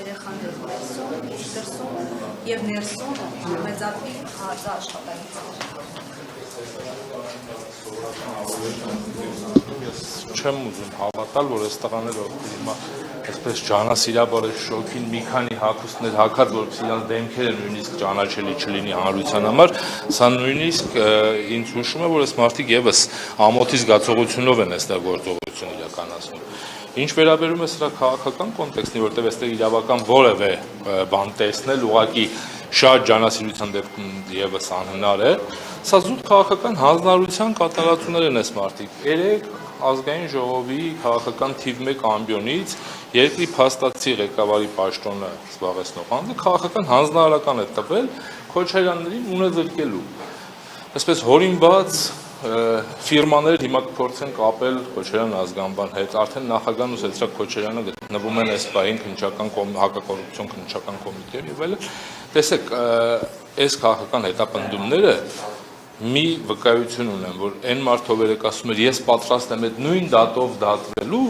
երեխաներ ներսում, իսկ դրսում եւ ներսում մեծատվի աշխատանքներ։ Չեմ ուզում հավատալ, որ այս տղաները հիմա այսպես ջանասիրաբար շոկին մի քանի հագուստներ հագած, որպեսզի իրանց դեմքերը նույնիսկ ճանաչելի չլինի հանրության համար, սա նույնիսկ ինձ հուշում է, որ այս մարդիկ եւս ամոթի զգացողությունով են այստեղ գործողություն իրականացնում։ Ինչ վերաբերում է սրա քաղաքական կոնտեքստին, որտեղ այստեղ իրավական որևէ բան տեսնել, ուղղակի շատ ջանասիրության դեպքում եւս անհնար է, սա զուտ քաղաքական հանձնարարության կատարածություններ են այս մարդիկ։ Երեք ազգային ժողովի քաղաքական թիվ 1 ամբիոնից երկրի փաստացի ղեկավարի պաշտոնը զբաղեցնող անձը քաղաքական հանձնարարական է տվել Քոչարյաններին ունեզրկելու։ Այսպես հորինված ֆիրմաներ հիմա կփորձեն կապել Քոչարյան ազգանվան հետ, արդեն նախագահն ու Սեդրակ Քոչարյանը գտնվում են այս պահին հակակոռուպցիոն քննչական կոմիտեում եւ այլն։ Տեսեք, այս քաղաքական հետապնդումները մի վկայություն ունեն, որ այն մարդով երեք ասում էր, ես պատրաստ եմ այդ նույն դատով դատվելու,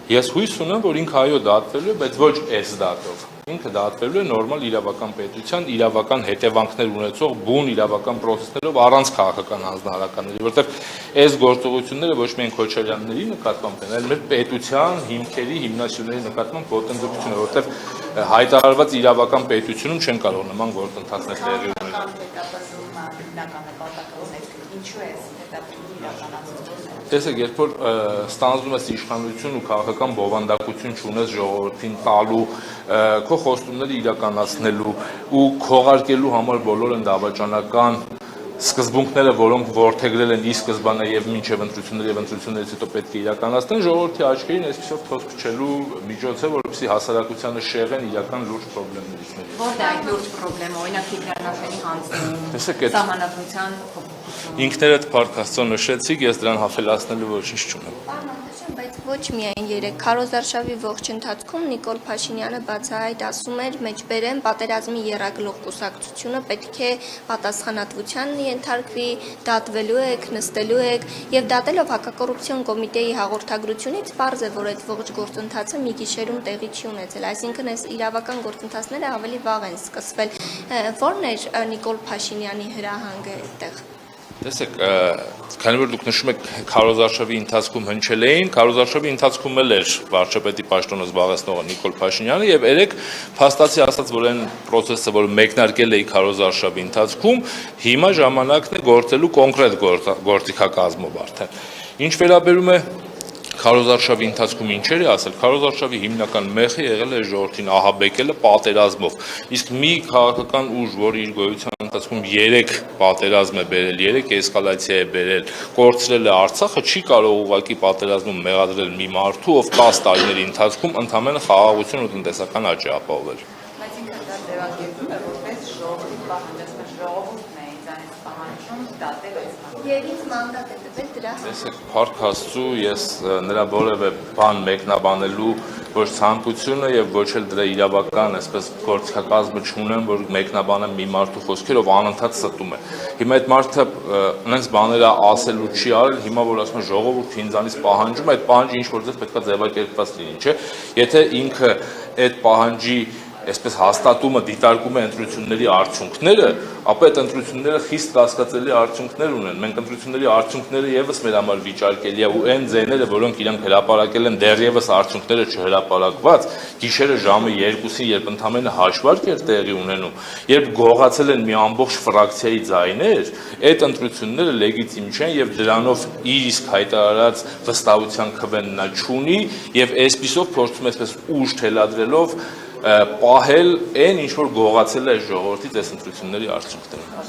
ես հույս ունեմ, որ ինքը այո դատվելու է, բայց ոչ այս դատով։ Ինքը դատվելու է նորմալ իրավական պետության, իրավական հետևանքներ ունեցող բուն իրավական պրոցեսներով առանց քաղաքական հանձնարարականների, որտեղ այս գործողությունները ոչ միայն Քոչարյանների նկատմամբ են, այլ մեր պետության հիմքերի, հիմնասյուների նկատմամբ ոտնձգություն է, որտեղ հայտարարված իրավական պետությունում չեն կարող նման գործընթացներ տեղի ունենալ։ Տեսեք, երբ որ ստանձնում ես իշխանություն ու քաղաքական բովանդակություն չունես ժողովրդին տալու, քո խոստումները իրականացնելու ու քողարկելու համար բոլոր են դավաճանական սկզբունքները, որոնք որդեգրել են ի սկզբանե եւ մինչեւ ընտրությունները եւ ընտրություններից հետո պետք է իրականացնեն, ժողովրդի աչքերին այսպիսով թոս փչելու միջոց է, որպեսզի հասարակությանը շեղեն իրական լուրջ խնդիրներից մեկը։ Որտե՞ղ է այդ լուրջ խնդիրը, օրինակ Տիգրանաշենի հանձնումը, սահմանադրության փոփոխությունը։ Ինքներդ Փառք Աստծո նշեցիք, ես դրան հաֆելացնելու ոչինչ չունեմ։ Բայց ոչ միայն երեք քարոզարշավի ողջ ընթացքում Նիկոլ Փաշինյանը բացահայտ ասում էր մեջբերեմ պատերազմի եռագլող կուսակցությունը պետք է պատասխանատվության ենթարկվի, դատվելու եք, նստելու եք եւ դատելով հակակոռուպցիոն կոմիտեի հաղորդագրությունից պարզ է, որ այդ ողջ գործընթացը մի գիշերում տեղի չի ունեցել, այսինքն այս իրավական գործընթացները ավելի վաղ են սկսվել։ Որն էր Նիկոլ Փաշինյանի հրահանգը այդտեղ։ Տեսեք, քանի որ դուք նշում եք քարոզարշավի ընթացքում հնչել էին, քարոզարշավի ընթացքում էլ էր վարչապետի պաշտոնը զբաղեցնողը Նիկոլ Փաշինյանը եւ երեք փաստացի ասած, որ այն process-ը, որ մեկնարկել է քարոզարշավի ընթացքում, հիմա ժամանակն է գործելու կոնկրետ գործիքակազմով արդեն։ Ինչ վերաբերում է քարոզարշավի ընթացքում ինչեր է ասել, քարոզարշավի հիմնական մեխը եղել է ժողովրդին ահաբեկելը պատերազմով, իսկ մի քաղաքական ուժ, որ իր գոյության ընթացքում 3 պատերազմ է բերել, 3 էսկալացիա է բերել, կորցրել է Արցախը, չի կարող ուղղակի պատերազմում մեղադրել մի մարդու, ով 10 տարիների ընթացքում ընդամենը խաղաղություն ու տնտեսական աճ է ապահովել։ Բայց ինքը դա ձևակերպում է որպես ժողովրդի պահանջը, ժողովուրդն է ինձանից պահանջում դատել այս մարդուն։ Եվ ինձ մանդատ է տվել դրա համար։ Տեսեք, Փառք Աստծո, ես նրա որևէ բան մեկնաբանելու ոչ ցանկությունը եւ ոչ էլ դրա իրավական, այսպես գործիքակազմը չունեմ, որ մեկնաբանեմ մի մարդու խոսքերով անընդհատ ստում է։ Հիմա այդ մարդը այնպես բաները ասելու չի արել, հիմա որ ասում է ժողովուրդը ինձանից պահանջում, այդ պահանջը ինչ որ ձեզ պետքա ձևակերպված լինի, չէ՞։ Եթե ինքը այդ պահանջի այսպես հաստատումը դիտարկում է ընտրությունների արդյունքները, ապա այդ ընտրությունները խիստ կասկածելի արդյունքներ ունեն։ Մենք ընտրությունների արդյունքները եւս մեր համար վիճարկելի է ու այն ձայները, որոնք իրանք հրապարակել են դեռևս արդյունքները չհրապարակված, գիշերը ժամը 2-ին, երբ ընդամենը հաշվարկ էր տեղի ունենում, երբ գողացել են մի ամբողջ ֆրակցիայի ձայներ, այդ ընտրությունները լեգիտիմ չեն եւ դրանով իր իսկ հայտարարած վստահության քվեն նա չունի եւ այսպիսով փորձում է այսպես ուժ թելադրելով պահել այն, ինչ որ գողացել է ժողովրդից այս ընտրությունների արդյունքները։